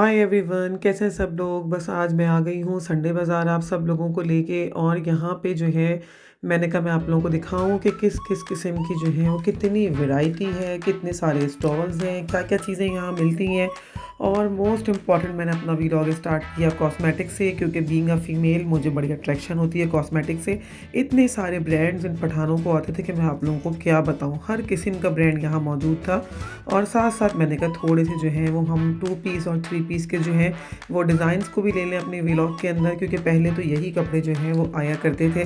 Hi everyone, कैसे हैं सब लोग। बस आज मैं आ गई हूँ संडे बाज़ार आप सब लोगों को लेके। और यहाँ पे जो है मैंने कहा मैं आप लोगों को दिखाऊं कि किस किस किस्म की जो है वो कितनी वैरायटी है, कितने सारे स्टॉल्स हैं, क्या क्या चीज़ें यहाँ मिलती हैं। और मोस्ट इम्पॉर्टेंट मैंने अपना वीलॉग स्टार्ट किया कॉस्मेटिक से, क्योंकि बीइंग अ फीमेल मुझे बड़ी अट्रैक्शन होती है कॉस्मेटिक से। इतने सारे ब्रांड्स इन पठानों को आते थे कि मैं आप लोगों को क्या बताऊँ, हर किस्म का ब्रांड यहाँ मौजूद था। और साथ साथ मैंने कहा थोड़े से जो हैं वो हम 2 पीस और 3 पीस के जो हैं वो डिज़ाइंस को भी ले लें अपने व्लॉग के अंदर, क्योंकि पहले तो यही कपड़े जो हैं वो आया करते थे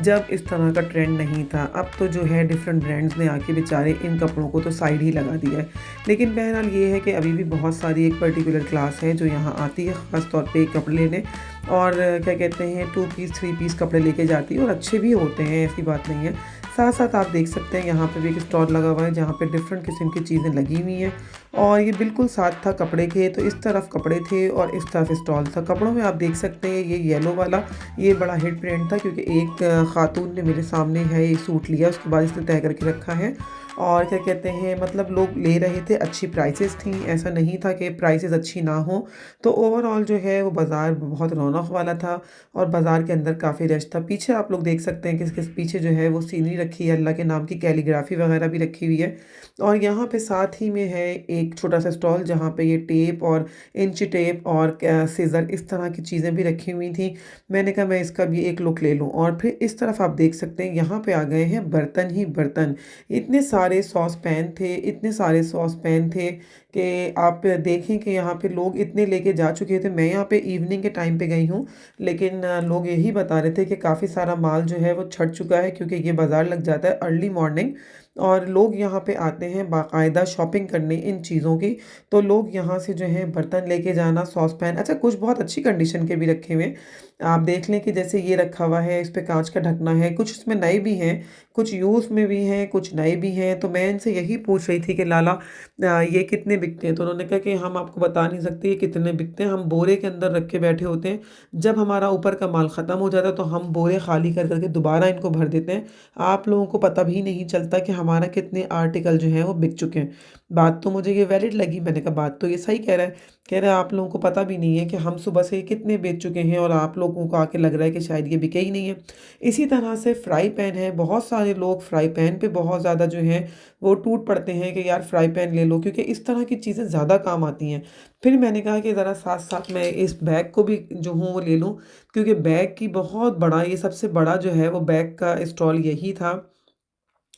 जब इस तरह का ट्रेंड नहीं था। अब तो जो है डिफरेंट ब्रांड्स ने आके बेचारे इन कपड़ों को तो साइड ही लगा दिया है। लेकिन बहरहाल ये है कि अभी भी बहुत सारी एक पर्टिकुलर क्लास है जो यहाँ आती है ख़ास तौर पे कपड़े लेने। और क्या कहते हैं 2 पीस 3 पीस कपड़े लेके जाती है और अच्छे भी होते हैं, ऐसी बात नहीं है। साथ साथ आप देख सकते हैं यहाँ पे भी एक स्टॉल लगा हुआ है जहाँ पे डिफरेंट किस्म की चीज़ें लगी हुई हैं। और ये बिल्कुल साथ था कपड़े के, तो इस तरफ कपड़े थे और इस तरफ स्टॉल था। कपड़ों में आप देख सकते हैं ये येलो वाला, ये बड़ा हिट ब्रांड था, क्योंकि एक खातून ने मेरे सामने है ये सूट लिया, उसके बाद इसने तय करके रखा है। और क्या कहते हैं मतलब लोग ले रहे थे, अच्छी प्राइसेस थी, ऐसा नहीं था कि प्राइसेस अच्छी ना हो। तो ओवरऑल जो है वो बाज़ार बहुत रौनक वाला था और बाज़ार के अंदर काफ़ी रश था। पीछे आप लोग देख सकते हैं किस पीछे जो है वो सीनरी रखी है, अल्लाह के नाम की कैलीग्राफी वगैरह भी रखी हुई है। और यहाँ पे साथ ही में है एक छोटा सा स्टॉल जहाँ पे ये टेप और इंची टेप और सीज़र इस तरह की चीज़ें भी रखी हुई थी। मैंने कहा मैं इसका भी एक लुक ले लूँ। और फिर इस तरफ आप देख सकते हैं यहाँ पे आ गए हैं बर्तन ही बर्तन। इतने सारे सॉस पैन थे, इतने सारे सॉस पैन थे कि आप देखें कि यहाँ पे लोग इतने लेके जा चुके थे। मैं यहाँ पे इवनिंग के टाइम पे गई हूँ, लेकिन लोग यही बता रहे थे कि काफ़ी सारा माल जो है वो छट चुका है, क्योंकि ये बाज़ार लग जाता है अर्ली मॉर्निंग और लोग यहाँ पे आते हैं बाकायदा शॉपिंग करने इन चीज़ों की। तो लोग यहाँ से जो है बर्तन लेके जाना, सॉस पैन, अच्छा कुछ बहुत अच्छी कंडीशन के भी रखे हुए हैं। आप देख लें कि जैसे ये रखा हुआ है, इस पे कांच का ढकना है, कुछ इसमें नए भी हैं, कुछ यूज़ में भी हैं, कुछ नए भी हैं। तो मैं इनसे यही पूछ रही थी कि लाला ये कितने बिकते हैं। तो उन्होंने कहा कि हम आपको बता नहीं सकते ये कितने बिकते हैं, हम बोरे के अंदर रख के बैठे होते हैं। जब हमारा ऊपर का माल ख़त्म हो जाता है तो हम बोरे खाली कर करके दोबारा इनको भर देते हैं। आप लोगों को पता भी नहीं चलता कि हमारा कितने आर्टिकल जो हैं वो बिक चुके हैं। बात तो मुझे ये वैलिड लगी। मैंने कहा बात तो ये सही कह रहा है। कह रहा है आप लोगों को पता भी नहीं है कि हम सुबह से कितने बेच चुके हैं और आप लोगों को आके लग रहा है कि शायद ये बिके ही नहीं है। इसी तरह से फ्राई पैन है, बहुत सारे लोग फ्राई पैन पे बहुत ज़्यादा जो है वो टूट पड़ते हैं कि यार फ्राई पैन ले लो, क्योंकि इस तरह की चीज़ें ज़्यादा काम आती हैं। फिर मैंने कहा कि ज़रा साथ साथ मैं इस बैग को भी जो हूँ वो ले लूँ, क्योंकि बैग की बहुत बड़ा, ये सबसे बड़ा जो है वो बैग का स्टॉल यही था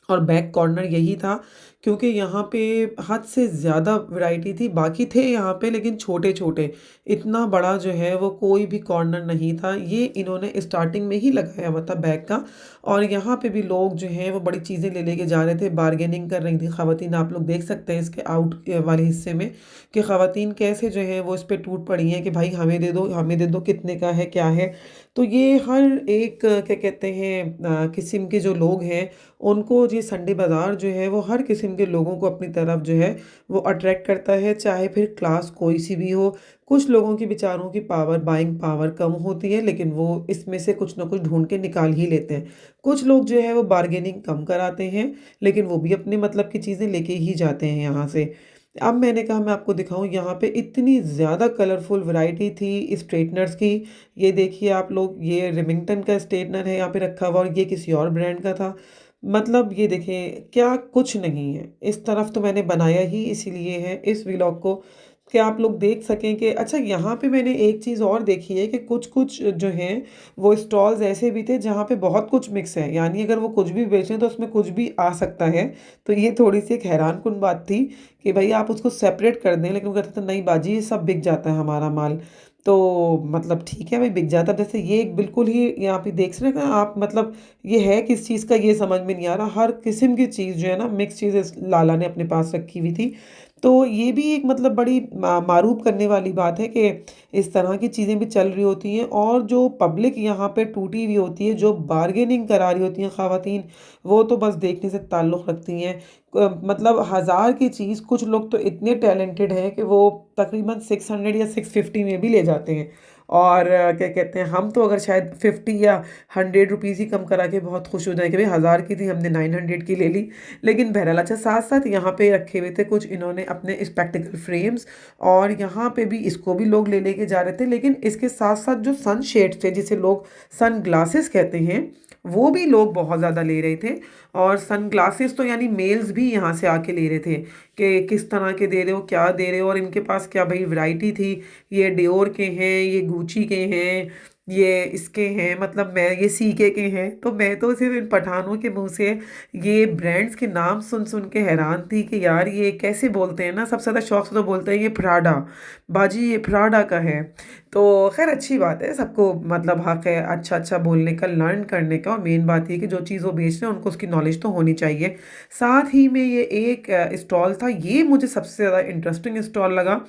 और बैक कॉर्नर यही था, क्योंकि यहाँ पे हद से ज़्यादा वैरायटी थी। बाकी थे यहाँ पे लेकिन छोटे-छोटे, इतना बड़ा जो है वो कोई भी कॉर्नर नहीं था। ये इन्होंने स्टार्टिंग में ही लगाया हुआ था बैग का। और यहाँ पे भी लोग जो हैं वो बड़ी चीज़ें ले लेके जा रहे थे, बार्गेनिंग कर रही थी ख़वातीन। आप लोग देख सकते हैं इसके आउट वाले हिस्से में कि ख़वातीन कैसे जो है वो इस पे टूट पड़ी हैं कि भाई हमें दे दो, हमें दे दो, कितने का है, क्या है। तो ये हर एक क्या कहते हैं किस्म के जो लोग हैं उनको ये संडे बाज़ार जो है वो हर किस्म के लोगों को अपनी तरफ जो है वो अट्रैक्ट करता है, चाहे फिर क्लास कोई सी भी हो। कुछ लोगों की बेचारों की पावर, बाइंग पावर कम होती है, लेकिन वो इसमें से कुछ ना कुछ ढूंढ के निकाल ही लेते हैं। कुछ लोग जो है वो बार्गेनिंग कम कराते हैं, लेकिन वो भी अपने मतलब की चीज़ें लेके ही जाते हैं यहाँ से। अब मैंने कहा मैं आपको दिखाऊं, यहाँ पे इतनी ज़्यादा कलरफुल वैरायटी थी स्ट्रेटनर्स की। ये देखिए आप लोग, ये रिमिंगटन का स्ट्रेटनर है यहाँ पे रखा हुआ और ये किसी और ब्रांड का था। मतलब ये देखें क्या कुछ नहीं है। इस तरफ तो मैंने बनाया ही इसीलिए है इस व्लॉग को कि आप लोग देख सकें कि अच्छा। यहाँ पे मैंने एक चीज़ और देखी है कि कुछ-कुछ जो हैं वो स्टॉल्स ऐसे भी थे जहाँ पे बहुत कुछ मिक्स है। यानी अगर वो कुछ भी बेच रहे हैं तो उसमें कुछ भी आ सकता है। तो ये थोड़ी-सी एक हैरानकुन बात थी कि भई आप उसको सेपरेट कर दें, लेकिन वो कहते थे नहीं बाजी ये सब बिक जाता है हमारा माल। तो मतलब ठीक है भाई बिक जाता है। जैसे ये एक बिल्कुल ही यहाँ पे देख रहे हैं ना आप, मतलब ये है किस चीज़ का ये समझ में नहीं आ रहा। हर किस्म की चीज़ जो है ना मिक्स चीज़ें लाला ने अपने पास रखी हुई थी। तो ये भी एक मतलब बड़ी मारूफ करने वाली बात है कि इस तरह की चीज़ें भी चल रही होती हैं। और जो पब्लिक यहाँ पे टूटी हुई होती है, जो बार्गेनिंग करा रही होती हैं ख़वातीन, वो तो बस देखने से ताल्लुक़ रखती हैं। मतलब हज़ार की चीज़ कुछ लोग तो इतने टैलेंटेड हैं कि वो तकरीबन 600 या 650 में भी ले जाते हैं। और क्या कहते हैं, हम तो अगर शायद 50 या 100 रुपीज़ ही कम करा के बहुत खुश हो जाए कि भाई 1000 की थी, हमने 900 की ले ली। लेकिन बहरहाल अच्छा, साथ साथ यहाँ पे रखे हुए थे कुछ इन्होंने अपने स्पेक्टिकल फ्रेम्स, और यहाँ पे भी इसको भी लोग ले लेके जा रहे थे। लेकिन इसके साथ साथ जो सन शेड्स थे, जिसे लोग सन ग्लासेस कहते हैं, वो भी लोग बहुत ज़्यादा ले रहे थे। और सन ग्लासेस तो यानी मेल्स भी यहाँ से आके ले रहे थे कि किस तरह के दे रहे हो, क्या दे रहे हो, और इनके पास क्या भाई वैरायटी थी। ये डियोर के हैं, ये गुची के हैं, ये इसके हैं, मतलब मैं ये सीके के हैं। तो मैं तो सिर्फ इन पठानों के मुंह से ये ब्रांड्स के नाम सुन सुन के हैरान थी कि यार ये कैसे बोलते हैं ना। सबसे ज़्यादा शौक से तो बोलते हैं ये प्राडा, बाजी ये प्राडा का है। तो खैर अच्छी बात है, सबको मतलब हक है अच्छा अच्छा बोलने का, लर्न करने का, और मेन बात ये कि जो चीज़ वो बेच रहे हैं उनको उसकी नॉलेज तो होनी चाहिए। साथ ही में ये एक स्टॉल था, ये मुझे सबसे ज़्यादा इंटरेस्टिंग स्टॉल लगा।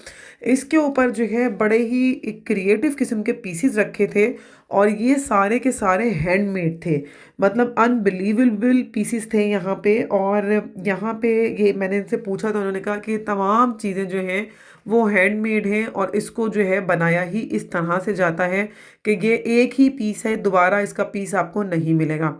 इसके ऊपर जो है बड़े ही एक क्रिएटिव किस्म के पीसीज रखे थे, और ये सारे के सारे हैंडमेड थे। मतलब अनबिलीवेबल पीसीस थे यहाँ पे। और यहाँ पे ये मैंने इनसे पूछा, तो उन्होंने कहा कि तमाम चीज़ें जो हैं वो हैंडमेड हैं, और इसको जो है बनाया ही इस तरह से जाता है कि ये एक ही पीस है, दोबारा इसका पीस आपको नहीं मिलेगा।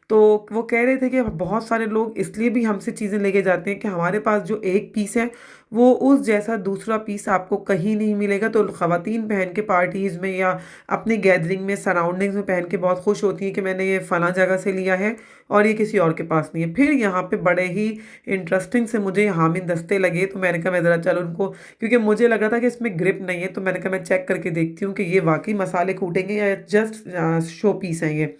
तो वो कह रहे थे कि बहुत सारे लोग इसलिए भी हमसे चीज़ें लेके जाते हैं कि हमारे पास जो एक पीस है वो उस जैसा दूसरा पीस आपको कहीं नहीं मिलेगा। तो ख़वातीन पहन के पार्टीज़ में या अपनी गैदरिंग में, सराउंडिंग्स में पहन के बहुत खुश होती हैं कि मैंने ये फ़लाँ जगह से लिया है और ये किसी और के पास नहीं है। फिर यहाँ पे बड़े ही इंटरेस्टिंग से मुझे हामिद दस्ते लगे, तो मैंने कहा मैं ज़रा चलो उनको, क्योंकि मुझे लगा था कि इसमें ग्रिप नहीं है, तो मैंने कहा मैं चेक करके देखती हूँ कि ये वाकई मसाले कूटेंगे या जस्ट शो पीस हैं ये।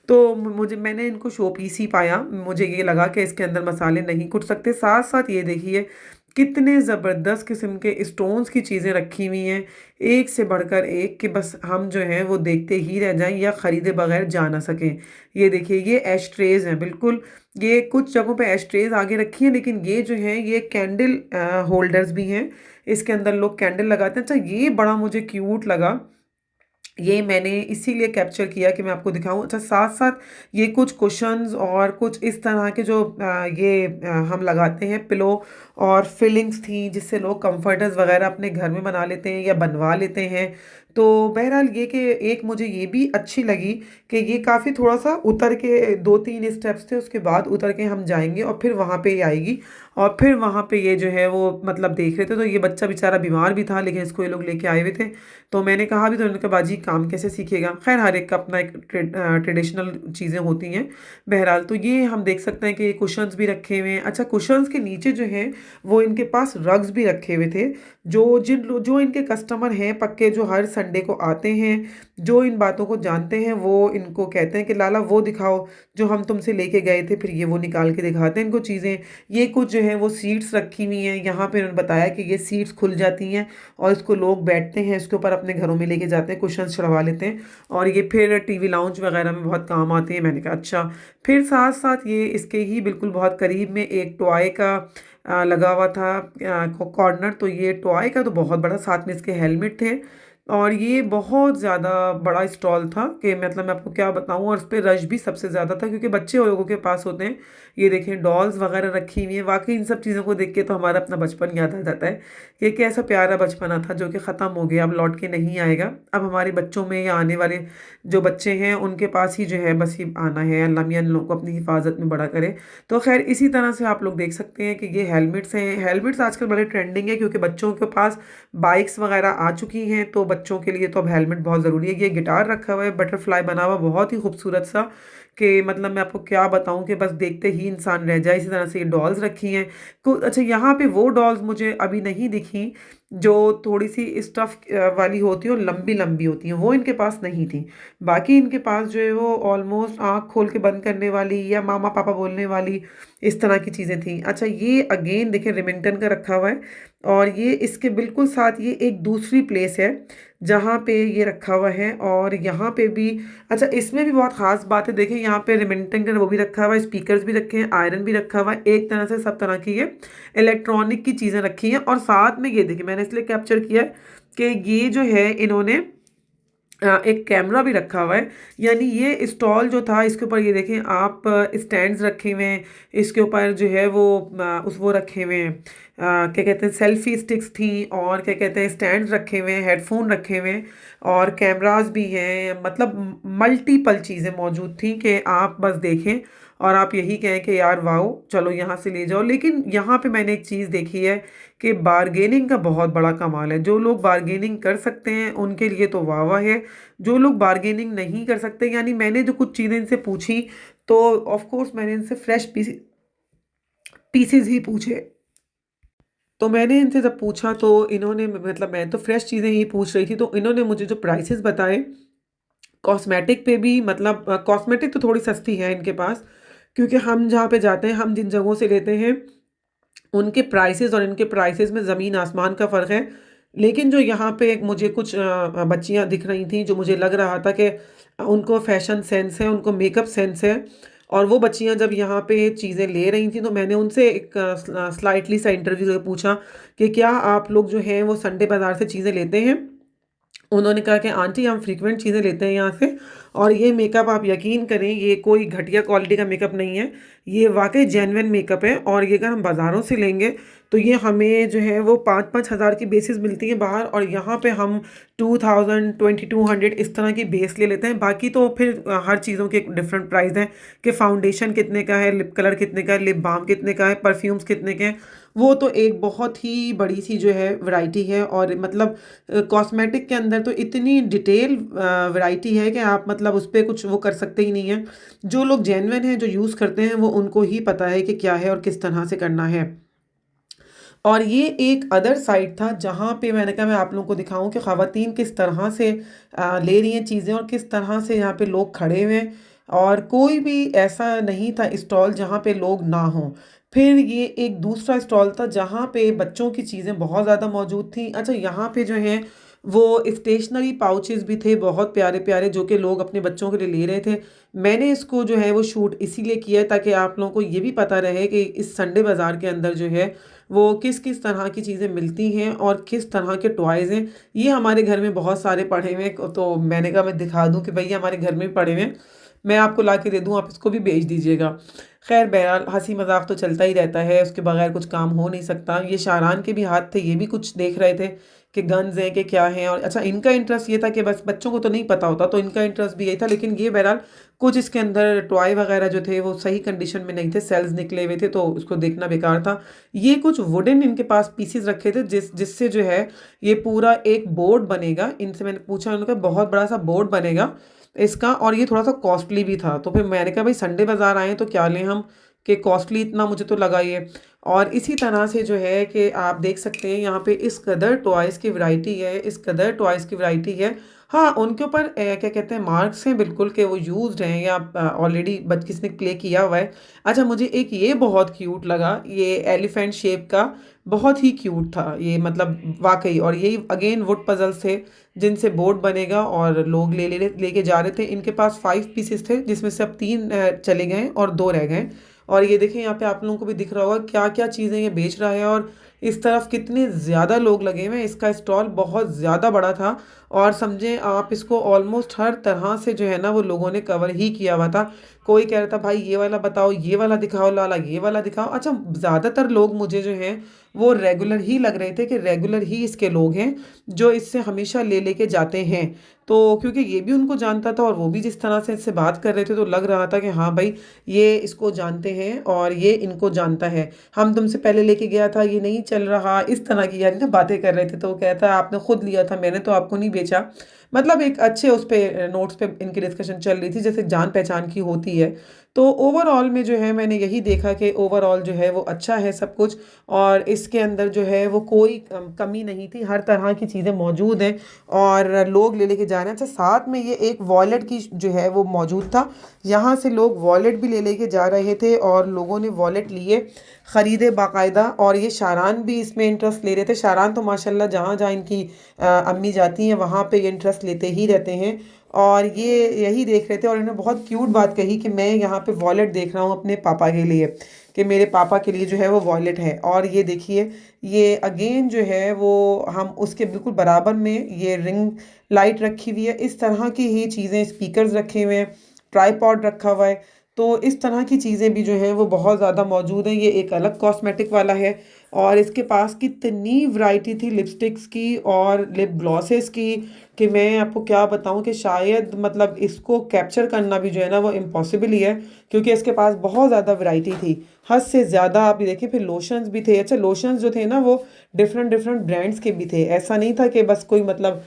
तो मुझे मैंने इनको शो पीस ही पाया, मुझे ये लगा कि इसके अंदर मसाले नहीं कुट सकते। साथ साथ ये देखिए कितने ज़बरदस्त किस्म के स्टोन्स की चीज़ें रखी हुई हैं, एक से बढ़कर एक, कि बस हम जो हैं वो देखते ही रह जाएं या ख़रीदे बगैर जा ना सकें। ये देखिए ये एशट्रेज़ हैं बिल्कुल, ये कुछ जगहों पे एशट्रेज़ आगे रखी हैं, लेकिन ये जो हैं ये कैंडल होल्डर्स भी हैं, इसके अंदर लोग कैंडल लगाते हैं। अच्छा ये बड़ा मुझे क्यूट लगा, ये मैंने इसीलिए कैप्चर किया कि मैं आपको दिखाऊं। अच्छा साथ साथ ये कुछ कुशन्स और कुछ इस तरह के जो हम लगाते हैं पिलो, और फिलिंग्स थी जिससे लोग कंफर्टर्स वगैरह अपने घर में बना लेते हैं या बनवा लेते हैं। तो बहरहाल ये कि एक मुझे ये भी अच्छी लगी कि ये काफ़ी थोड़ा सा उतर के 2-3 स्टेप्स थे, उसके बाद उतर के हम जाएंगे और फिर वहाँ पे ये आएगी। और फिर वहाँ पे ये जो है वो मतलब देख रहे थे, तो ये बच्चा बेचारा बीमार भी था, लेकिन इसको ये लोग लेके आए हुए थे। तो मैंने कहा भी, तो उन्होंने कहा बाजी काम कैसे सीखेगा। खैर हर एक का अपना एक ट्रेडिशनल चीज़ें होती हैं। बहरहाल तो ये हम देख सकते हैं कि ये कुशन्स भी रखे हुए हैं। अच्छा कुशन्स के नीचे जो हैं वो इनके पास रग्स भी रखे हुए थे। जो इनके कस्टमर हैं पक्के, जो हर संडे को आते हैं, जो इन बातों को जानते हैं, वो इनको कहते हैं कि लाला वो दिखाओ जो हम तुमसे लेके गए थे। फिर ये वो निकाल के दिखाते हैं इनको चीज़ें। ये कुछ जो है वो सीट्स रखी हुई हैं यहाँ पे, उन्होंने बताया कि ये सीट्स खुल जाती हैं और इसको लोग बैठते हैं, इसके ऊपर अपने घरों में लेके जाते हैं, कुशन्स चढ़वा लेते हैं, और ये फिर टीवी लाउंज वगैरह में बहुत काम आते हैं। मैंने कहा अच्छा। फिर साथ साथ ये इसके ही बिल्कुल बहुत करीब में एक टॉय का लगा हुआ था कॉर्नर। तो ये टॉय का तो बहुत बड़ा, साथ में इसके हेलमेट थे, और ये बहुत ज़्यादा बड़ा स्टॉल था कि मतलब मैं आपको क्या बताऊं। और इस पर रश भी सबसे ज़्यादा था क्योंकि बच्चे लोगों के पास होते हैं। ये देखें डॉल्स वगैरह रखी हुई हैं। वाकई इन सब चीज़ों को देख के तो हमारा अपना बचपन याद आ जाता है। ये कैसा प्यारा बचपना था जो कि ख़त्म हो गया, अब लौट के नहीं आएगा। अब हमारे बच्चों में या आने वाले जो बच्चे हैं उनके पास ही जो है बस ये आना है। अल्लाह मियां इन लोगों को अपनी हिफाजत में बड़ा करे। तो खैर इसी तरह से आप लोग देख सकते हैं कि ये हेलमेट्स हैं। हेलमेट्स आजकल बड़े ट्रेंडिंग है क्योंकि बच्चों के पास बाइक्स वगैरह आ चुकी हैं, तो बच्चों के लिए तो अब हेलमेट बहुत ज़रूरी है। ये गिटार रखा हुआ है बटरफ्लाई बना हुआ, बहुत ही खूबसूरत सा, कि मतलब मैं आपको क्या बताऊं कि बस देखते ही इंसान रह जाए। इसी तरह से ये डॉल्स रखी हैं। अच्छा यहाँ पे वो डॉल्स मुझे अभी नहीं दिखी जो थोड़ी सी स्टफ़ वाली होती हैं और लंबी लंबी होती हैं, वो इनके पास नहीं थी। बाकी इनके पास जो है वो ऑलमोस्ट आँख खोल के बंद करने वाली या मामा पापा बोलने वाली इस तरह की चीज़ें थी। अच्छा ये अगेन देखें रिमिंगटन का रखा हुआ है, और ये इसके बिल्कुल साथ ये एक दूसरी प्लेस है जहाँ पे ये रखा हुआ है। और यहाँ पे भी अच्छा इसमें भी बहुत ख़ास बात है, देखें यहाँ पे रिमिंगटन का वो भी रखा हुआ है, स्पीकर्स भी रखे हैं, आयरन भी रखा हुआ है। एक तरह से सब तरह की ये इलेक्ट्रॉनिक की चीज़ें रखी हैं। और साथ में ये देखिए मैंने इसलिए कैप्चर किया है कि ये जो है इन्होंने एक कैमरा भी रखा हुआ है। यानी ये स्टॉल जो था इसके ऊपर ये देखें आप स्टैंड्स रखे हुए हैं, इसके ऊपर जो है वो उस वो रखे हुए हैं क्या कहते हैं सेल्फी स्टिक्स थी, और क्या कहते हैं स्टैंड रखे हुए हैं, हेडफोन रखे हुए हैं, और कैमरास भी हैं। मतलब मल्टीपल चीज़ें मौजूद थी कि आप बस देखें और आप यही कहें कि यार वाओ, चलो यहाँ से ले जाओ। लेकिन यहाँ पे मैंने एक चीज़ देखी है कि बारगेनिंग का बहुत बड़ा कमाल है। जो लोग बारगेनिंग कर सकते हैं उनके लिए तो वाह वाह है। जो लोग बारगेनिंग नहीं कर सकते, यानी मैंने जो कुछ चीज़ें इनसे पूछी, तो ऑफ कोर्स मैंने इनसे फ्रेश पीसेस ही पूछे। तो मैंने इनसे जब पूछा तो इन्होंने, मतलब मैं तो फ्रेश चीज़ें ही पूछ रही थी, तो इन्होंने मुझे जो प्राइसेस बताए कॉस्मेटिक पे भी, मतलब कॉस्मेटिक तो थोड़ी सस्ती है इनके पास, क्योंकि हम जहाँ पे जाते हैं, हम जिन जगहों से लेते हैं, उनके प्राइसेस और इनके प्राइसेस में ज़मीन आसमान का फ़र्क है। लेकिन जो यहाँ पे मुझे कुछ बच्चियाँ दिख रही थी, जो मुझे लग रहा था कि उनको फ़ैशन सेंस है, उनको मेकअप सेंस है, और वो बच्चियाँ जब यहाँ पे चीज़ें ले रही थी, तो मैंने उनसे एक स्लाइटली सा इंटरव्यू करके पूछा कि क्या आप लोग जो हैं वो संडे बाज़ार से चीज़ें लेते हैं? उन्होंने कहा कि आंटी हम फ्रीक्वेंट चीज़ें लेते हैं यहाँ से, और ये मेकअप आप यकीन करें, ये कोई घटिया क्वालिटी का मेकअप नहीं है, ये वाकई जेन्युइन मेकअप है। और ये अगर हम बाज़ारों से लेंगे तो ये हमें जो है वो 5-5 हज़ार की बेसिस मिलती है बाहर, और यहाँ पे हम 2000 2200 इस तरह की बेस ले लेते हैं। बाकी तो फिर हर चीज़ों के डिफरेंट प्राइस हैं कि फाउंडेशन कितने का है, लिप कलर कितने का है, लिप बाम कितने का है, परफ्यूम्स कितने के हैं। वो तो एक बहुत ही बड़ी सी जो है वैरायटी है। और मतलब कॉस्मेटिक के अंदर तो इतनी डिटेल वैरायटी है कि आप मतलब उस पे कुछ वो कर सकते ही नहीं हैं। जो लोग जेन्युइन हैं, जो यूज़ करते हैं, वो उनको ही पता है कि क्या है और किस तरह से करना है। और ये एक अदर साइड था जहाँ पे मैंने कहा मैं आप लोगों को दिखाऊं कि ख़वातीन किस तरह से ले रही हैं चीज़ें, और किस तरह से यहाँ पे लोग खड़े हुए हैं, और कोई भी ऐसा नहीं था स्टॉल जहाँ पे लोग ना हों। फिर ये एक दूसरा स्टॉल था जहाँ पे बच्चों की चीज़ें बहुत ज़्यादा मौजूद थी। अच्छा, यहाँ पे जो है वो स्टेशनरी पाउचेस भी थे बहुत प्यारे प्यारे, जो कि लोग अपने बच्चों के लिए ले रहे थे। मैंने इसको जो है वो शूट इसीलिए किया है ताकि आप लोगों को ये भी पता रहे कि इस संडे बाज़ार के अंदर जो है वो किस किस तरह की चीज़ें मिलती हैं और किस तरह के टॉयज़ हैं। ये हमारे घर में बहुत सारे पड़े हुए हैं, तो मैंने कहा मैं दिखा दूँ कि भई हमारे घर में भी पड़े हुए हैं, मैं आपको ला के दे दूँ, आप इसको भी बेच दीजिएगा। खैर बहरहाल हँसी मज़ाक तो चलता ही रहता है, उसके बगैर कुछ काम हो नहीं सकता। ये शाहरान के भी हाथ थे, ये भी कुछ देख रहे थे कि गन्स हैं कि क्या हैं। और अच्छा, इनका इंटरेस्ट ये था कि बस बच्चों को तो नहीं पता होता, तो इनका इंटरेस्ट भी यही था। लेकिन ये बहरहाल कुछ इसके अंदर टॉय वगैरह जो थे वो सही कंडीशन में नहीं थे, सेल्स निकले हुए थे, तो उसको देखना बेकार था। ये कुछ वुडन इनके पास पीसेस रखे थे जिससे जो है ये पूरा एक बोर्ड बनेगा। इनसे मैंने पूछा, उन्होंने कहा बहुत बड़ा सा बोर्ड बनेगा इसका, और ये थोड़ा सा कॉस्टली भी था। तो फिर मैंने कहा भाई संडे बाज़ार आए हैं तो क्या लें हम, कि कॉस्टली इतना मुझे तो लगा ये। और इसी तरह से जो है कि आप देख सकते हैं यहाँ पे इस कदर टॉयज़ की वैरायटी है, इस कदर टॉयज़ की वैरायटी है। हाँ, उनके ऊपर क्या कहते हैं मार्क्स हैं बिल्कुल कि वो यूज्ड हैं या ऑलरेडी बच किसी ने प्ले किया हुआ है। अच्छा, मुझे एक ये बहुत क्यूट लगा, ये एलिफेंट शेप का, बहुत ही क्यूट था ये, मतलब वाकई। और यही अगेन वुड पजल्स थे जिनसे बोर्ड बनेगा, और लोग लेके जा रहे थे। इनके पास 5 पीसेस थे जिसमें से अब 3 चले गए और 2 रह गए। और ये देखें यहाँ पे आप लोगों को भी दिख रहा होगा क्या क्या चीज़ें ये बेच रहा है, और इस तरफ कितने ज़्यादा लोग लगे हुए हैं। इसका स्टॉल बहुत ज़्यादा बड़ा था, और समझें आप इसको ऑलमोस्ट हर तरह से जो है ना वो लोगों ने कवर ही किया हुआ था। कोई कह रहा था भाई ये वाला बताओ, ये वाला दिखाओ लाला, ये वाला दिखाओ। अच्छा, ज़्यादातर लोग मुझे जो हैं वो रेगुलर ही लग रहे थे कि रेगुलर ही इसके लोग हैं, जो इससे हमेशा ले लेके जाते हैं। तो क्योंकि ये भी उनको जानता था और वो भी जिस तरह से इससे बात कर रहे थे, तो लग रहा था कि हाँ भाई ये इसको जानते हैं और ये इनको जानता है। हम तुमसे पहले लेके गया था, ये नहीं चल रहा, इस तरह की यानी ना बातें कर रहे थे। तो वो कहता है आपने खुद लिया था, मैंने तो आपको नहीं बेचा। मतलब एक अच्छे उस पे नोट्स पे इनकी डिस्कशन चल रही थी, जैसे जान पहचान की होती है। तो ओवरऑल में जो है मैंने यही देखा कि ओवरऑल जो है वो अच्छा है सब कुछ, और इसके अंदर जो है वो कोई कमी नहीं थी, हर तरह की चीज़ें मौजूद हैं और लोग ले लेके जा रहे हैं। अच्छा, साथ में ये एक वॉलेट की जो है वो मौजूद था, यहाँ से लोग वॉलेट भी ले लेके जा रहे थे, और लोगों ने वॉलेट लिए, ख़रीदे बाकायदा। और ये शारान भी इसमें इंटरेस्ट ले रहे थे। शारान तो माशाल्लाह जहाँ जहाँ इनकी अम्मी जाती हैं वहाँ पे ये इंटरेस्ट लेते ही रहते हैं, और ये यही देख रहे थे। और इन्होंने बहुत क्यूट बात कही कि मैं यहाँ पे वॉलेट देख रहा हूँ अपने पापा के लिए, कि मेरे पापा के लिए जो है वो वॉलेट है। और ये देखिए, ये अगेन जो है वो हम उसके बिल्कुल बराबर में ये रिंग लाइट रखी हुई है, इस तरह की ही चीज़ें, स्पीकर्स रखे हुए हैं, ट्राईपॉड रखा हुआ है। तो इस तरह की चीज़ें भी जो हैं वो बहुत ज़्यादा मौजूद हैं। ये एक अलग कॉस्मेटिक वाला है। और इसके पास कितनी वैरायटी थी लिपस्टिक्स की और लिप ग्लॉसेस की कि मैं आपको क्या बताऊं कि शायद मतलब इसको कैप्चर करना भी जो है ना वो इम्पॉसिबल ही है, क्योंकि इसके पास बहुत ज़्यादा वैरायटी थी, हद से ज़्यादा। आप ये देखिए, फिर लोशंस भी थे। अच्छा, लोशंस जो थे ना वो डिफरेंट डिफरेंट ब्रांड्स के भी थे, ऐसा नहीं था कि बस कोई मतलब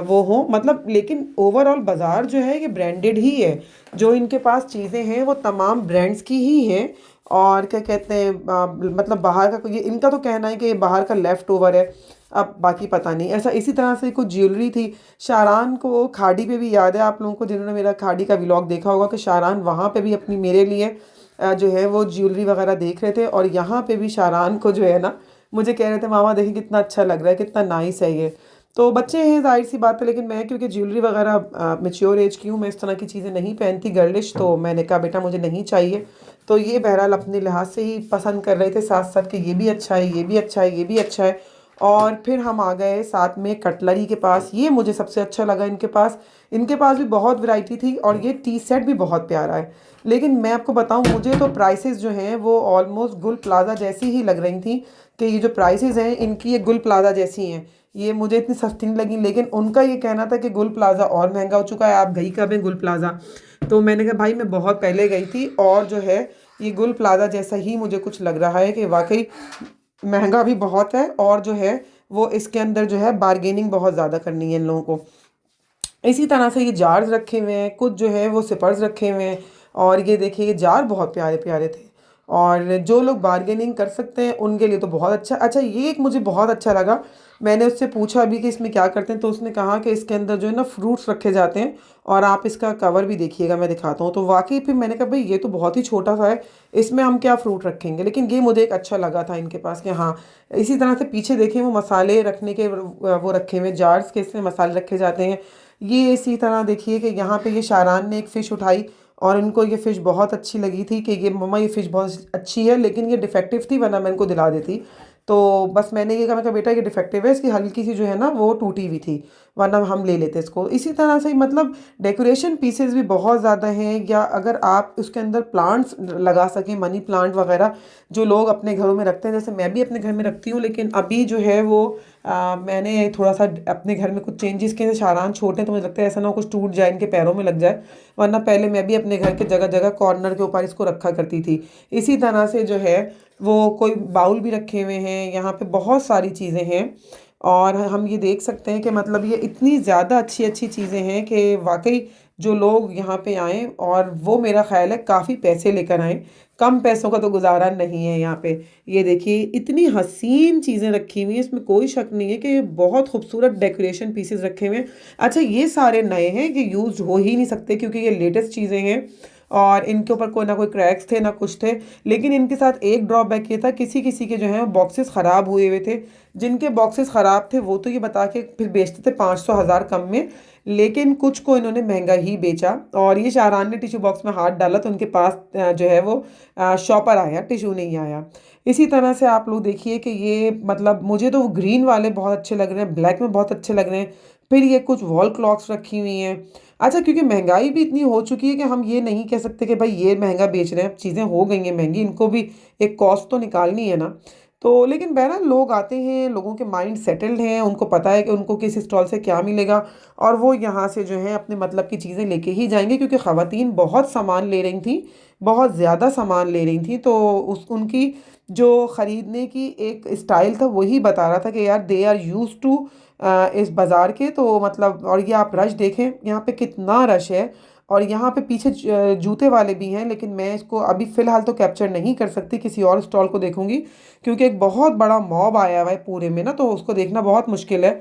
वो हो मतलब। लेकिन ओवरऑल बाज़ार जो है ये ब्रांडेड ही है, जो इनके पास चीज़ें हैं वो तमाम ब्रांड्स की ही हैं। और क्या कहते हैं मतलब बाहर का ये इनका तो कहना है कि ये बाहर का लेफ़्ट ओवर है, अब बाकी पता नहीं। ऐसा इसी तरह से कुछ ज्वेलरी थी। शारान को खाड़ी पे भी याद है, आप लोगों को जिन्होंने मेरा खाड़ी का व्लॉग देखा होगा, कि शारान वहाँ पे भी अपनी मेरे लिए जो है वो ज्वेलरी वगैरह देख रहे थे। और यहाँ पे भी शारान को जो है ना मुझे कह रहे थे, मामा देखिए कितना अच्छा लग रहा है, कितना नाइस है ये। तो बच्चे हैं जाहिर सी बात है, लेकिन मैं क्योंकि ज्वेलरी वगैरह मेच्योर एज की हूँ, मैं इस तरह की चीज़ें नहीं पहनती गर्लिश, तो मैंने कहा बेटा मुझे नहीं चाहिए। तो ये बहरहाल अपने लिहाज से ही पसंद कर रहे थे साथ साथ कि ये भी अच्छा है, ये भी अच्छा है, ये भी अच्छा है। और फिर हम आ गए साथ में कटलरी के पास। ये मुझे सबसे अच्छा लगा इनके पास भी बहुत वैरायटी थी, और ये टी सेट भी बहुत प्यारा है। लेकिन मैं आपको बताऊं, मुझे तो प्राइसेस जो हैं वो ऑलमोस्ट गुल प्लाजा जैसी ही लग रही थी, कि ये जो प्राइसेस हैं इनकी ये गुल प्लाजा जैसी हैं। ये मुझे इतनी सस्ती नहीं लगी, लेकिन उनका ये कहना था कि गुल प्लाजा और महंगा हो चुका है, आप गई कब है गुल प्लाजा? तो मैंने कहा भाई मैं बहुत पहले गई थी, और जो है ये गुल प्लाजा जैसा ही मुझे कुछ लग रहा है, कि वाकई महंगा भी बहुत है, और जो है वो इसके अंदर जो है बार्गेनिंग बहुत ज़्यादा करनी है इन लोगों को। इसी तरह से ये जार्स रखे हुए हैं, कुछ जो है वो सिपर्स रखे हुए हैं। और ये देखिए ये जार बहुत प्यारे प्यारे थे, और जो लोग बार्गेनिंग कर सकते हैं उनके लिए तो बहुत अच्छा। अच्छा, ये एक मुझे बहुत अच्छा लगा। मैंने उससे पूछा भी कि इसमें क्या करते हैं, तो उसने कहा कि इसके अंदर जो है ना फ्रूट्स रखे जाते हैं, और आप इसका कवर भी देखिएगा, मैं दिखाता हूँ। तो वाकई फिर मैंने कहा भाई ये तो बहुत ही छोटा सा है, इसमें हम क्या फ्रूट रखेंगे, लेकिन ये मुझे एक अच्छा लगा था इनके पास कि हाँ। इसी तरह से पीछे देखें वो मसाले रखने के वो रखे हुए जार्स के, इसमें मसाले रखे जाते हैं। ये इसी तरह देखिए कि यहाँ पे ये शारान ने एक फ़िश उठाई, और इनको ये फ़िश बहुत अच्छी लगी थी कि ये मम्मा ये फ़िश बहुत अच्छी है, लेकिन ये डिफेक्टिव थी, वरना मैं इनको दिला देती। तो बस मैंने ये कहा, मैं कहा बेटा ये डिफेक्टिव है, इसकी हल्की सी जो है ना वो टूटी हुई थी, वरना हम ले लेते इसको। इसी तरह से मतलब डेकोरेशन पीसेस भी बहुत ज़्यादा हैं, या अगर आप उसके अंदर प्लांट्स लगा सकें, मनी प्लांट वगैरह जो लोग अपने घरों में रखते हैं, जैसे मैं भी अपने घर में रखती हूँ, लेकिन अभी जो है वो मैंने थोड़ा सा अपने घर में कुछ चेंजेस किए हैं। शारान छोटे हैं, तो मुझे लगता है ऐसा ना हो कुछ टूट जाए, इनके पैरों में लग जाए, वरना पहले मैं भी अपने घर के जगह जगह कॉर्नर के ऊपर इसको रखा करती थी। इसी तरह से जो है वो कोई बाउल भी रखे हुए हैं, यहाँ पे बहुत सारी चीज़ें हैं। और हम ये देख सकते हैं कि मतलब ये इतनी ज़्यादा अच्छी अच्छी चीज़ें हैं कि वाकई जो लोग यहाँ पे आएँ, और वो मेरा ख़्याल है काफ़ी पैसे लेकर आएँ, कम पैसों का तो गुजारा नहीं है यहाँ पे। ये देखिए इतनी हसीन चीज़ें रखी हुई हैं, इसमें कोई शक नहीं है कि बहुत खूबसूरत डेकोरेशन पीसेस रखे हुए हैं। अच्छा, ये सारे नए हैं, ये यूज़ हो ही नहीं सकते क्योंकि ये लेटेस्ट चीज़ें हैं, और इनके ऊपर कोई ना कोई क्रैक्स थे ना कुछ थे। लेकिन इनके साथ एक ड्रॉबैक ये था, किसी किसी के जो है बॉक्सेस ख़राब हुए हुए थे। जिनके बॉक्सेस ख़राब थे वो तो ये बता के फिर बेचते थे 500 हज़ार कम में, लेकिन कुछ को इन्होंने महंगा ही बेचा। और ये शाहरान ने टिशू बॉक्स में हाथ डाला तो उनके पास जो है वो शॉपर आया, टिशू नहीं आया। इसी तरह से आप लोग देखिए कि ये मतलब मुझे तो ग्रीन वाले बहुत अच्छे लग रहे हैं, ब्लैक में बहुत अच्छे लग रहे हैं। फिर ये कुछ वॉल क्लॉक्स रखी हुई हैं। अच्छा, क्योंकि महंगाई भी इतनी हो चुकी है कि हम ये नहीं कह सकते कि भाई ये महंगा बेच रहे हैं, चीज़ें हो गई हैं महंगी, इनको भी एक कॉस्ट तो निकालनी है ना। तो लेकिन बहरहाल लोग आते हैं, लोगों के माइंड सेटल्ड हैं, उनको पता है कि उनको किस स्टॉल से क्या मिलेगा, और वो यहाँ से जो है अपने मतलब की चीज़ें लेके ही जाएंगे, क्योंकि ख़वातीन बहुत सामान ले रही थी, बहुत ज़्यादा सामान ले रही थी। तो उस उनकी जो ख़रीदने की एक स्टाइल था वही बता रहा था कि यार दे आर यूज़ टू इस बाज़ार के, तो मतलब। और ये आप रश देखें यहाँ पे कितना रश है, और यहाँ पे पीछे जूते वाले भी हैं, लेकिन मैं इसको अभी फ़िलहाल तो कैप्चर नहीं कर सकती, किसी और स्टॉल को देखूंगी, क्योंकि एक बहुत बड़ा मॉब आया हुआ है पूरे में ना, तो उसको देखना बहुत मुश्किल है।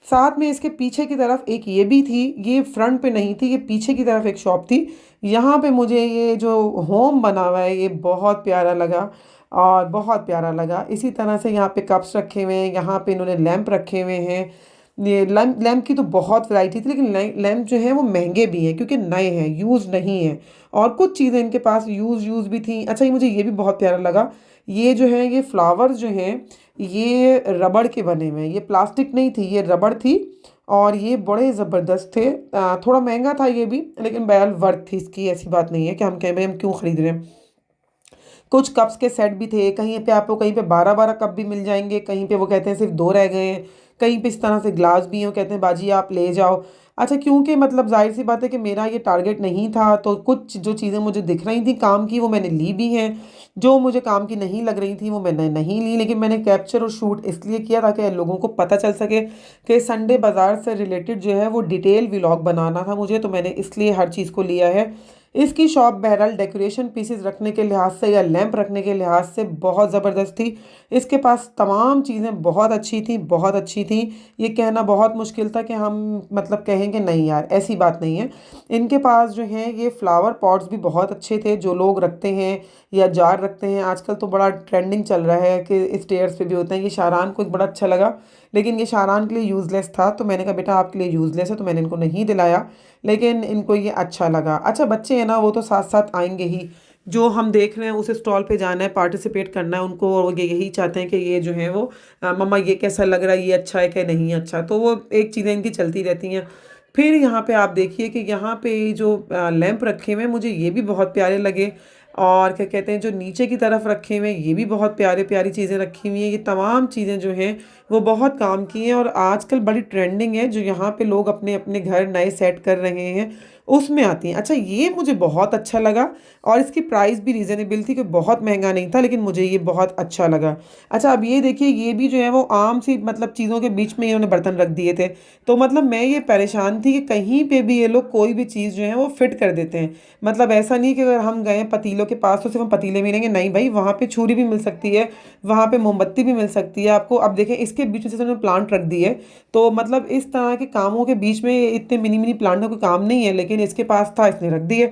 साथ में इसके पीछे की तरफ एक ये भी थी, ये फ्रंट पे नहीं थी, ये पीछे की तरफ एक शॉप थी। यहाँ पे मुझे ये जो होम बना हुआ है ये बहुत प्यारा लगा, और बहुत प्यारा लगा। इसी तरह से यहाँ पे कप्स रखे हुए हैं, यहाँ पे इन्होंने लैंप रखे हुए हैं। ये लैंप लैंप की तो बहुत वैरायटी थी, लेकिन लैंप जो है वो महंगे भी हैं क्योंकि नए हैं, यूज़ नहीं है। और कुछ चीज़ें इनके पास यूज़ भी थी। अच्छा, ये मुझे ये भी बहुत प्यारा लगा। ये जो है ये फ्लावर्स जो हैं ये रबड़ के बने हुए हैं, ये प्लास्टिक नहीं थी, ये रबड़ थी, और ये बड़े ज़बरदस्त थे। थोड़ा महंगा था ये भी, लेकिन बहरहाल वर्थ थी इसकी, ऐसी बात नहीं है कि हम कहें भाई हम क्यों ख़रीद रहे हैं। कुछ कप्स के सेट भी थे, कहीं पे आपको कहीं पे 12-12 कप भी मिल जाएँगे, कहीं पे वो कहते हैं सिर्फ़ 2 रह गए हैं, कहीं पे इस तरह से ग्लास भी हैं, वो कहते हैं बाजी आप ले जाओ। अच्छा, क्योंकि मतलब ज़ाहिर-सी बात है कि मेरा ये टारगेट नहीं था, तो कुछ जो चीज़ें मुझे दिख रही थी काम की वो मैंने ली भी हैं, जो मुझे काम की नहीं लग रही थी वो मैंने नहीं ली, लेकिन मैंने कैप्चर और शूट इसलिए किया ताकि लोगों को पता चल सके कि संडे बाज़ार से रिलेटेड जो है वो डिटेल व्लॉग बनाना था मुझे, तो मैंने इसलिए हर चीज़ को लिया है। इसकी शॉप बहरहाल डेकोरेशन पीसेस रखने के लिहाज से या लैंप रखने के लिहाज से बहुत ज़बरदस्त थी। इसके पास तमाम चीज़ें बहुत अच्छी थी, बहुत अच्छी थी। ये कहना बहुत मुश्किल था कि हम मतलब कहें कि नहीं यार, ऐसी बात नहीं है। इनके पास जो है ये फ्लावर पॉट्स भी बहुत अच्छे थे, जो लोग रखते हैं या जार रखते हैं। आजकल तो बड़ा ट्रेंडिंग चल रहा है कि स्टेयर्स पे भी होते हैं। ये शारान को एक बड़ा अच्छा लगा, लेकिन ये शारान के लिए यूज़लेस था, तो मैंने कहा बेटा आपके लिए यूज़लेस है, तो मैंने इनको नहीं दिलाया, लेकिन इनको ये अच्छा लगा। अच्छा, बच्चे हैं ना, वो तो साथ-साथ आएँगे ही। जो हम देख रहे हैं उस स्टॉल पे जाना है, पार्टिसिपेट करना है उनको, और वो यही चाहते हैं कि ये जो है वो मम्मा ये कैसा लग रहा है, ये अच्छा है कि नहीं अच्छा, तो वो एक चीज़ें इनकी चलती रहती हैं। फिर यहाँ पे आप देखिए कि यहाँ पे जो लैंप रखे हुए हैं मुझे ये भी बहुत प्यारे लगे, और क्या कहते हैं जो नीचे की तरफ रखे हुए हैं ये भी बहुत प्यारे प्यारी चीज़ें रखी हुई हैं। ये तमाम चीज़ें जो हैं वो बहुत काम की हैं, और आजकल बड़ी ट्रेंडिंग है, जो यहाँ पे लोग अपने अपने घर नए सेट कर रहे हैं उसमें आती हैं। अच्छा, ये मुझे बहुत अच्छा लगा, और इसकी प्राइस भी रीज़नेबल थी, कि बहुत महंगा नहीं था, लेकिन मुझे ये बहुत अच्छा लगा। अच्छा, अब ये देखिए, ये भी जो है वो आम सी मतलब चीज़ों के बीच में इन्होंने बर्तन रख दिए थे, तो मतलब मैं ये परेशान थी कि कहीं पे भी ये लोग कोई भी चीज़ जो है वो फिट कर देते हैं। मतलब ऐसा नहीं कि अगर हम गए पतीलों के पास तो सिर्फ हम पतीले मिलेंगे, नहीं भाई, वहाँ पे छुरी भी मिल सकती है, वहाँ पे मोमबत्ती भी मिल सकती है आपको। अब देखें, इसके बीच में से उन्होंने प्लांट रख दी है, तो मतलब इस तरह के कामों के बीच में इतने मिनी मिनी प्लांट का कोई काम नहीं है, लेकिन इसके पास था, इसने रख दिए।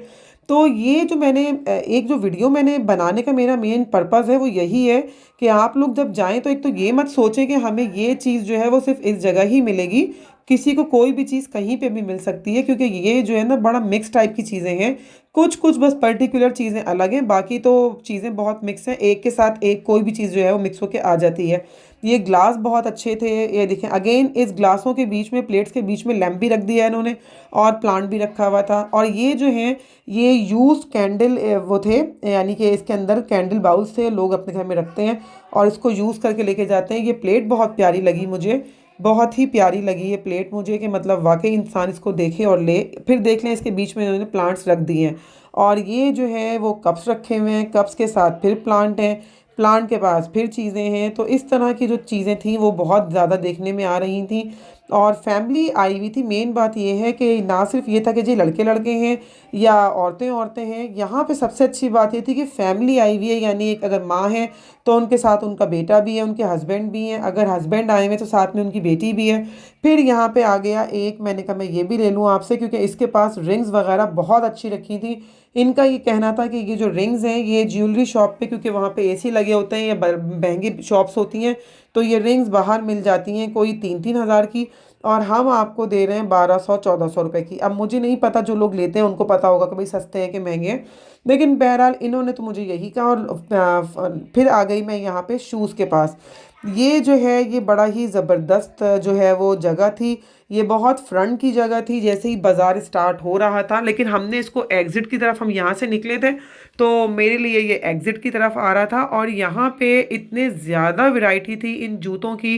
तो ये जो मैंने एक जो वीडियो मैंने बनाने का मेरा मेन पर्पज़ है वो यही है कि आप लोग जब जाएं तो एक तो ये मत सोचें कि हमें ये चीज़ जो है वो सिर्फ इस जगह ही मिलेगी। किसी को कोई भी चीज़ कहीं पे भी मिल सकती है, क्योंकि ये जो है ना बड़ा मिक्स टाइप की चीज़ें हैं। कुछ कुछ बस पर्टिकुलर चीज़ें अलग हैं, बाकी तो चीज़ें बहुत मिक्स हैं, एक के साथ एक कोई भी चीज़ जो है वो मिक्स होके आ जाती है। ये ग्लास बहुत अच्छे थे, ये देखें अगेन, इस ग्लासों के बीच में, प्लेट्स के बीच में लैंप भी रख दिया है इन्होंने, और प्लांट भी रखा हुआ था। और ये जो हैं ये यूज्ड कैंडल वो थे, यानी कि इसके अंदर कैंडल बाउल्स थे, लोग अपने घर में रखते हैं और इसको यूज़ करके लेके जाते हैं। ये प्लेट बहुत प्यारी लगी मुझे, बहुत ही प्यारी लगी ये प्लेट मुझे, कि मतलब वाकई इंसान इसको देखे और ले। फिर देख लें, इसके बीच में इन्होंने प्लांट्स रख दिए हैं, और ये जो है वो कप्स रखे हुए हैं, कप्स के साथ फिर प्लांट हैं, प्लांट के पास फिर चीज़ें हैं। तो इस तरह की जो चीज़ें थी वो बहुत ज़्यादा देखने में आ रही थी, और फैमिली आई हुई थी। मेन बात ये है कि ना सिर्फ ये था कि जी लड़के लड़के हैं या औरतें औरतें हैं, यहाँ पे सबसे अच्छी बात ये थी कि फैमिली आई हुई है, यानी एक अगर माँ है तो उनके साथ उनका बेटा भी है, उनके हस्बैंड भी हैं, अगर हस्बैंड आए हुए तो साथ में उनकी बेटी भी है। फिर यहाँ पे आ गया एक, मैंने कहा मैं ये भी ले लूँ आपसे, क्योंकि इसके पास रिंग्स वगैरह बहुत अच्छी रखी थी। इनका ये कहना था कि ये जो रिंग्स हैं ये ज्वेलरी शॉप पे, क्योंकि वहाँ पे एसी लगे होते हैं या महंगी शॉप्स होती हैं, तो ये रिंग्स बाहर मिल जाती हैं कोई 3-3 हज़ार की, और हम आपको दे रहे हैं 1200-1400 रुपये की। अब मुझे नहीं पता, जो लोग लेते हैं उनको पता होगा कि भाई सस्ते हैं कि महंगे हैं, लेकिन बहरहाल इन्होंने तो मुझे यही कहा। और फिर आ गई मैं यहाँ पे शूज़ के पास। ये जो है ये बड़ा ही ज़बरदस्त जो है वो जगह थी, ये बहुत फ्रंट की जगह थी, जैसे ही बाज़ार स्टार्ट हो रहा था, लेकिन हमने इसको एग्ज़िट की तरफ, हम यहाँ से निकले थे तो मेरे लिए ये एग्ज़िट की तरफ आ रहा था। और यहाँ पे इतने ज़्यादा वैरायटी थी इन जूतों की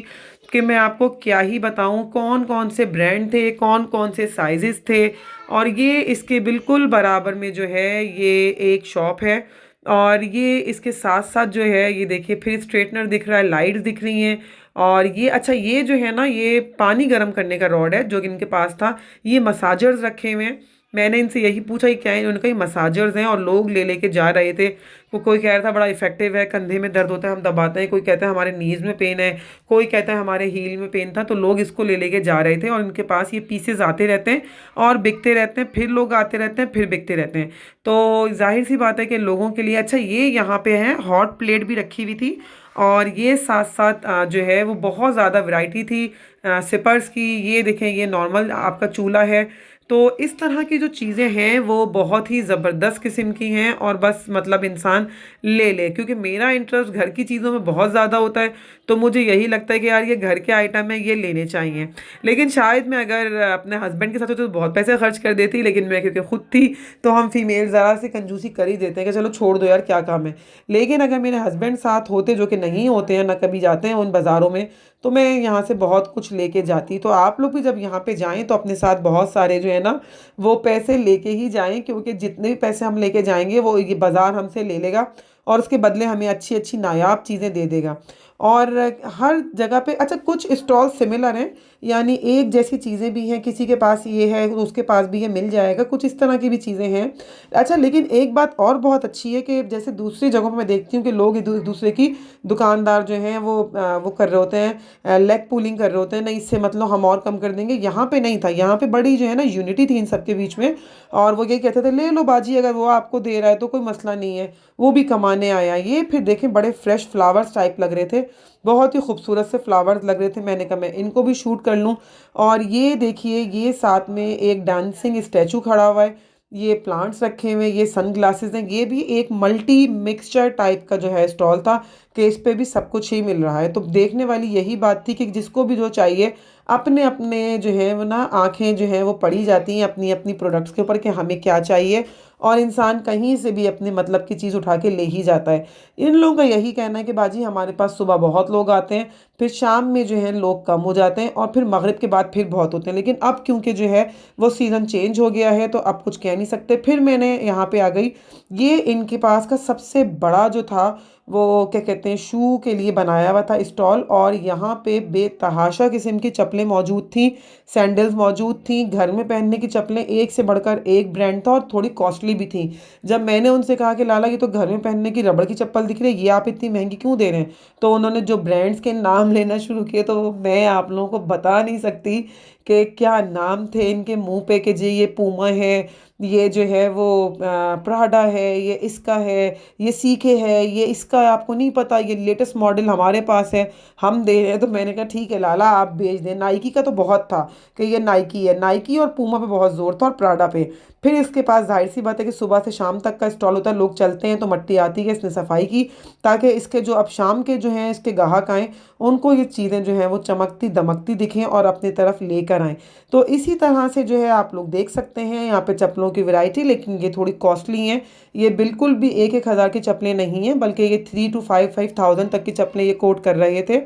कि मैं आपको क्या ही बताऊँ, कौन कौन से ब्रांड थे, कौन कौन से साइज़ेस थे। और ये इसके बिल्कुल बराबर में जो है ये एक शॉप है, और ये इसके साथ साथ जो है ये देखिए फिर स्ट्रेटनर दिख रहा है, लाइट्स दिख रही हैं। और ये अच्छा, ये जो है ना ये पानी गर्म करने का रॉड है जो कि इनके पास था। ये मसाजर्स रखे हुए हैं, मैंने इनसे यही पूछा कि क्या है, उन्होंने कहा ये मसाजर्स हैं, और लोग ले लेके जा रहे थे। कोई कह रहा था बड़ा इफेक्टिव है, कंधे में दर्द होता है हम दबाते हैं, कोई कहता है हमारे नीज़ में पेन है, कोई कहता है हमारे हील में पेन था, तो लोग इसको ले लेके जा रहे थे। और इनके पास ये पीसेस आते रहते हैं और बिकते रहते हैं, फिर लोग आते रहते हैं, फिर बिकते रहते हैं। तो जाहिर सी बात है कि लोगों के लिए। अच्छा, ये यहाँ पे है हॉट प्लेट भी रखी हुई थी, और ये साथ साथ जो है वो बहुत ज़्यादा वैरायटी थी सिपर्स की। ये देखें, ये नॉर्मल आपका चूल्हा है, तो इस तरह की जो चीज़ें हैं वो बहुत ही ज़बरदस्त किस्म की हैं और बस मतलब इंसान ले ले, क्योंकि मेरा इंटरेस्ट घर की चीज़ों में बहुत ज़्यादा होता है। तो मुझे यही लगता है कि यार ये घर के आइटम है, ये लेने चाहिए। लेकिन शायद मैं अगर अपने हस्बैंड के साथ होती तो बहुत पैसे खर्च कर देती, लेकिन मैं क्योंकि खुद थी तो हम फीमेल ज़रा सी कंजूसी कर ही देते हैं कि चलो छोड़ दो यार, क्या काम है। लेकिन अगर मेरे हस्बैंड साथ होते, जो कि नहीं होते हैं, ना कभी जाते हैं उन बाज़ारों में, तो मैं यहाँ से बहुत कुछ लेके जाती। तो आप लोग भी जब यहाँ पे जाएं तो अपने साथ बहुत सारे जो है ना वो पैसे लेके ही जाएं, क्योंकि जितने भी पैसे हम लेके जाएंगे वो ये बाज़ार हमसे ले लेगा और उसके बदले हमें अच्छी अच्छी नायाब चीज़ें दे देगा। और हर जगह पे अच्छा कुछ स्टॉल सिमिलर हैं, यानी एक जैसी चीज़ें भी हैं, किसी के पास ये है तो उसके पास भी ये मिल जाएगा, कुछ इस तरह की भी चीज़ें हैं। अच्छा लेकिन एक बात और बहुत अच्छी है कि जैसे दूसरी जगहों पर मैं देखती हूँ कि लोग एक दूसरे की, दुकानदार जो हैं वो कर रहे होते हैं, लेग पुलिंग कर रहे होते हैं, नहीं इससे मतलब हम और कम कर देंगे। यहाँ पे नहीं था, यहाँ पे बड़ी जो है ना यूनिटी थी इन सबके बीच में। और वो ये कहते थे ले लो बाजी, अगर वो आपको दे रहा है तो कोई मसला नहीं है, वो भी कमाने आया। ये फिर देखें बड़े फ्रेश फ्लावर्स टाइप लग रहे थे, बहुत ही खूबसूरत से फ्लावर्स लग रहे थे। मैंने कहा मैं इनको भी शूट कर लूँ। और ये देखिए, ये साथ में एक डांसिंग स्टैचू खड़ा हुआ है, ये प्लांट्स रखे हुए हैं, ये सन ग्लासेस हैं। ये भी एक मल्टी मिक्सचर टाइप का जो है स्टॉल था कि इस पे भी सब कुछ ही मिल रहा है। तो देखने वाली यही बात थी कि जिसको भी जो चाहिए, अपने अपने जो है वो ना आंखें जो है वो पड़ी जाती हैं अपनी अपनी प्रोडक्ट्स के ऊपर कि हमें क्या चाहिए, और इंसान कहीं से भी अपने मतलब की चीज़ उठा के ले ही जाता है। इन लोगों का यही कहना है कि बाजी हमारे पास सुबह बहुत लोग आते हैं, फिर शाम में जो है लोग कम हो जाते हैं, और फिर मगरिब के बाद फिर बहुत होते हैं। लेकिन अब क्योंकि जो है वो सीज़न चेंज हो गया है तो अब कुछ कह नहीं सकते। फिर मैंने यहाँ पे आ गई, ये इनके पास का सबसे बड़ा जो था वो क्या कहते हैं शू के लिए बनाया हुआ था स्टॉल, और यहाँ पे बेतहाशा किस्म की चप्पलें मौजूद थी, सैंडल्स मौजूद थी, घर में पहनने की चप्पलें एक से बढ़कर एक ब्रांड था और थोड़ी कॉस्टली भी थी। जब मैंने उनसे कहा कि लाला ये तो घर में पहनने की रबड़ की चप्पल दिख रही है, ये आप इतनी महंगी क्यों दे रहे हैं, तो उन्होंने जो ब्रांड्स के नाम लेना शुरू किए, तो मैं आप लोगों को बता नहीं सकती कि क्या नाम थे इनके मुंह पे, कि जी ये पूमा है, ये जो है वो प्राडा है, ये इसका है, ये सीके है, ये इसका है, आपको नहीं पता, ये लेटेस्ट मॉडल हमारे पास है, हम दे रहे हैं। तो मैंने कहा ठीक है लाला आप भेज दें। नाइकी का तो बहुत था कि ये नाइकी है, नाइकी और पूमा पे बहुत जोर था और प्राडा पे। फिर इसके पास जाहिर सी बात है कि सुबह से शाम तक का स्टॉल होता है, लोग चलते हैं तो मट्टी आती है, इसने सफाई की ताकि इसके जो अब शाम के जो हैं इसके ग्राहक आएँ, उनको ये चीज़ें जो हैं वो चमकती दमकती दिखें और अपनी तरफ लेकर आएँ। तो इसी तरह से जो है आप लोग देख सकते हैं यहाँ पे चप्पलों की वैरायटी, लेकिन ये थोड़ी कॉस्टली हैं। ये बिल्कुल भी एक एक हज़ार की चप्पलें नहीं हैं, बल्कि ये 3 to 5 थाउजेंड तक की चप्पलें ये कोट कर रहे थे।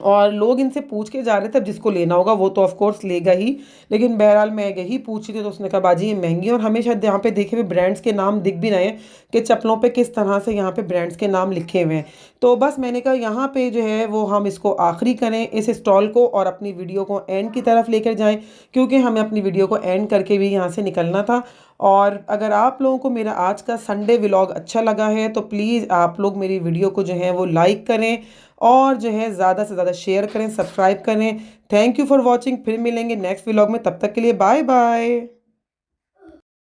और लोग इनसे पूछ के जा रहे थे, अब जिसको लेना होगा वो तो ऑफ कोर्स लेगा ही। लेकिन बहरहाल मैं यही पूछ रही थी तो उसने कहा बाजी ये महंगी है, और हमें शायद यहाँ पे देखे हुए ब्रांड्स के नाम दिख भी रहे हैं कि चप्पलों पे किस तरह से यहाँ पे ब्रांड्स के नाम लिखे हुए हैं। तो बस मैंने कहा यहाँ पे जो है वो हम इसको आखिरी करें इस स्टॉल को, और अपनी वीडियो को एंड की तरफ लेकर जाएं, क्योंकि हमें अपनी वीडियो को एंड करके भी यहाँ से निकलना था। और अगर आप लोगों को मेरा आज का संडे व्लॉग अच्छा लगा है तो प्लीज़ आप लोग मेरी वीडियो को जो है वो लाइक करें और जो है ज़्यादा से ज़्यादा शेयर करें, सब्सक्राइब करें। Thank you for watching. फिर मिलेंगे नेक्स्ट व्लॉग में, तब तक के लिए बाय बाय।